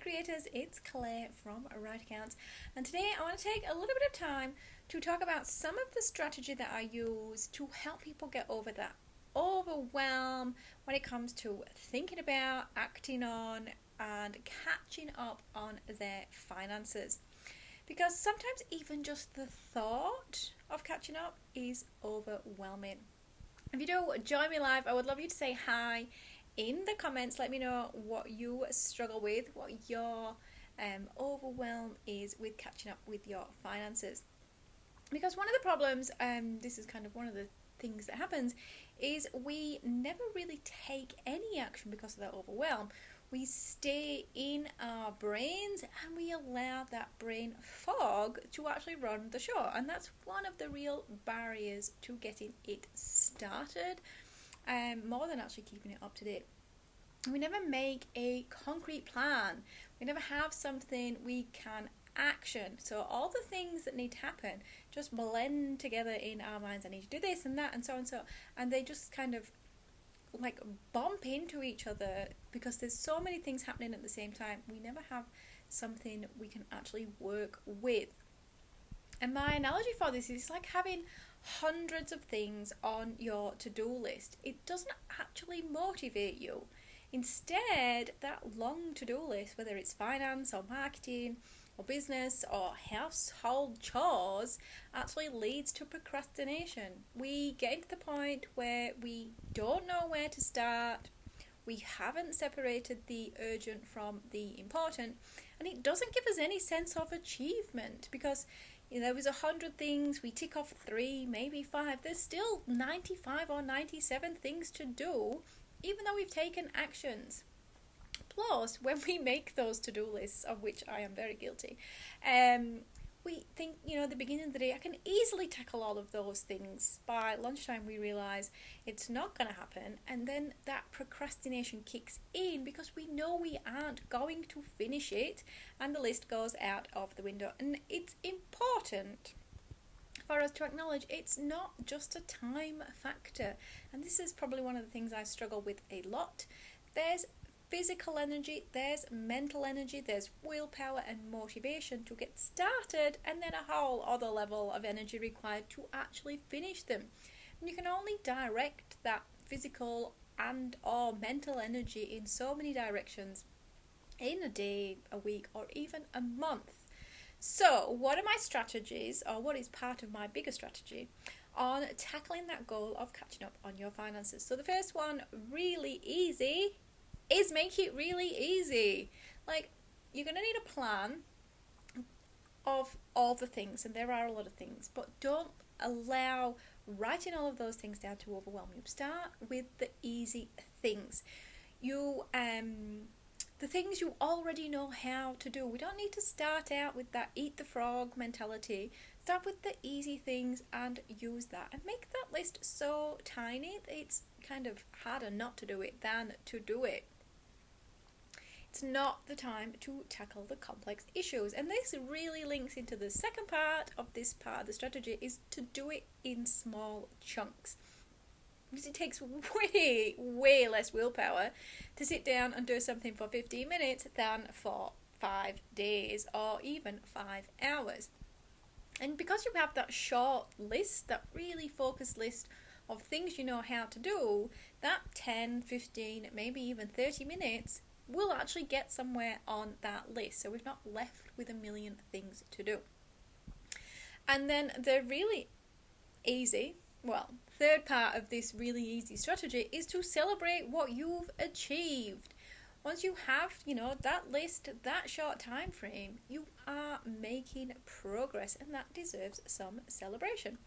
creators, it's Claire from Right Accounts, and today I want to take a little bit of time to talk about some of the strategy that I use to help people get over that overwhelm when it comes to thinking about, acting on, and catching up on their finances. Because sometimes even just the thought of catching up is overwhelming. If you do join me live, I would love you to say hi in the comments. Let me know what you struggle with, what your overwhelm is with catching up with your finances. Because one of the problems, this is kind of one of the things that happens, is we never really take any action because of that overwhelm. We stay in our brains and we allow that brain fog to actually run the show. And that's one of the real barriers to getting it started, more than actually keeping it up to date. We never make a concrete plan. We never have something we can action. So all the things that need to happen just blend together in our minds. I need to do this and that and so and so. And they just kind of like bump into each other because there's so many things happening at the same time. We never have something we can actually work with. And my analogy for this is like having hundreds of things on your to-do list. It doesn't actually motivate you. Instead, that long to-do list, whether it's finance or marketing or business or household chores, actually leads to procrastination. We get to the point where we don't know where to start, we haven't separated the urgent from the important, and it doesn't give us any sense of achievement because there was 100 things, we tick off 3, maybe 5, there's still 95 or 97 things to do, even though we've taken actions. Plus, when we make those to-do lists, of which I am very guilty, we think, at the beginning of the day, I can easily tackle all of those things. By lunchtime, we realise it's not going to happen, and then that procrastination kicks in because we know we aren't going to finish it, and the list goes out of the window. And it's important for us to acknowledge it's not just a time factor, and this is probably one of the things I struggle with a lot. There's physical energy, there's mental energy, there's willpower and motivation to get started, and then a whole other level of energy required to actually finish them. And you can only direct that physical and or mental energy in so many directions in a day, a week, or even a month. So what are my strategies, or what is part of my bigger strategy on tackling that goal of catching up on your finances? So the first one, really easy, is make it really easy. Like, you're going to need a plan of all the things, and there are a lot of things, but don't allow writing all of those things down to overwhelm you. Start with the easy things. The things you already know how to do. We don't need to start out with that eat the frog mentality. Start with the easy things and use that. And make that list so tiny that it's kind of harder not to do it than to do it. It's not the time to tackle the complex issues. And this really links into the second part of this part of the strategy, is to do it in small chunks. Because it takes way less willpower to sit down and do something for 15 minutes than for 5 days or even 5 hours. And because you have that short list, that really focused list of things you know how to do, that 10, 15, maybe even 30 minutes will actually get somewhere on that list. So we're not left with a million things to do. And then the really easy, third part of this really easy strategy is to celebrate what you've achieved. Once you have, that list, that short time frame, you are making progress, and that deserves some celebration.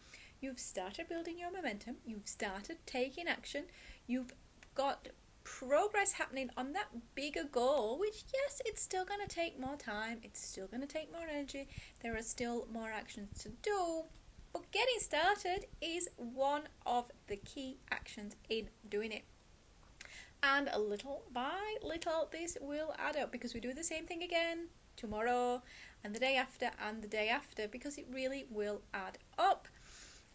You've started building your momentum, you've started taking action, you've got progress happening on that bigger goal, which, yes, it's still going to take more time, it's still going to take more energy, there are still more actions to do, but getting started is one of the key actions in doing it. And little by little, this will add up, because we do the same thing again tomorrow and the day after, because it really will add up.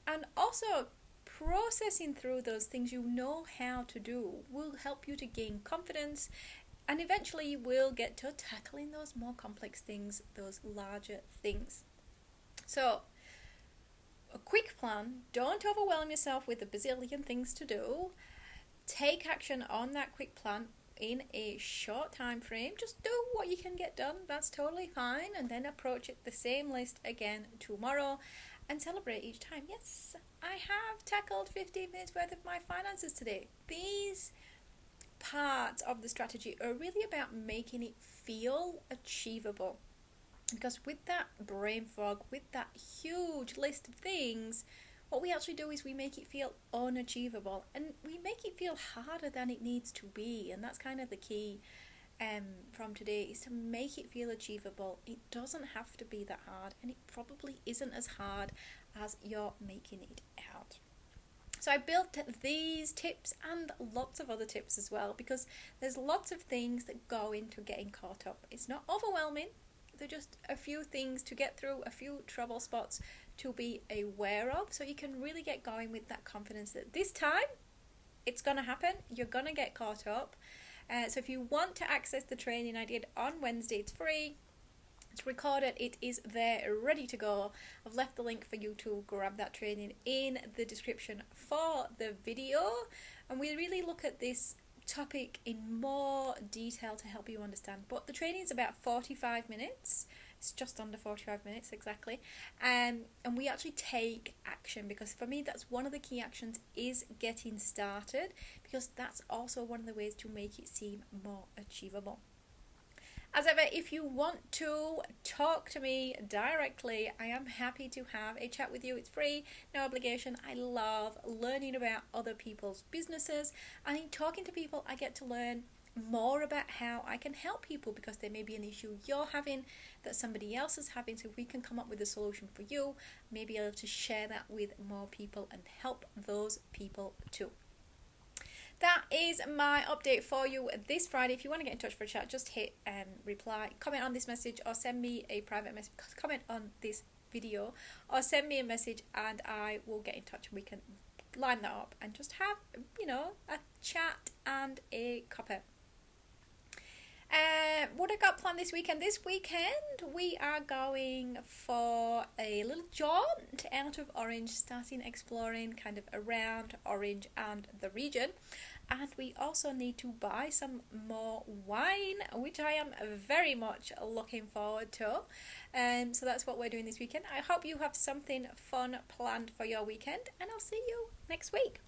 And also, processing through those things you know how to do will help you to gain confidence And eventually you will get to tackling those more complex things, those larger things. So, a quick plan. Don't overwhelm yourself with a bazillion things to do. Take action on that quick plan in a short time frame. Just do what you can get done. That's totally fine. And then approach it the same list again tomorrow and celebrate each time. Yes, I have tackled 15 minutes worth of my finances today. These parts of the strategy are really about making it feel achievable. Because with that brain fog, with that huge list of things, what we actually do is we make it feel unachievable, and we make it feel harder than it needs to be. And that's kind of the key from today, is to make it feel achievable. It doesn't have to be that hard, and it probably isn't as hard as you're making it out. So I built these tips and lots of other tips as well, because there's lots of things that go into getting caught up. It's not overwhelming. They're just a few things to get through, a few trouble spots to be aware of, so you can really get going with that confidence that this time it's going to happen. You're going to get caught up. So if you want to access the training I did on Wednesday, it's free. It's recorded. It is there, ready to go. I've left the link for you to grab that training in the description for the video. And we really look at this topic in more detail to help you understand. But the training is about 45 minutes. It's just under 45 minutes exactly. And we actually take action, because for me that's one of the key actions, is getting started, because that's also one of the ways to make it seem more achievable. As ever, if you want to talk to me directly, I am happy to have a chat with you. It's free, no obligation. I love learning about other people's businesses, and in talking to people I get to learn more about how I can help people, because there may be an issue you're having that somebody else is having, so we can come up with a solution for you, maybe able to share that with more people and help those people too. That is my update for you this Friday. If you want to get in touch for a chat, just hit reply, comment on this message, or send me a private message, comment on this video, or send me a message, and I will get in touch and we can line that up and just have, a chat and a cuppa. What I got planned this weekend? This weekend we are going for a little jaunt out of Orange, starting exploring kind of around Orange and the region. And we also need to buy some more wine, which I am very much looking forward to. So that's what we're doing this weekend. I hope you have something fun planned for your weekend, and I'll see you next week.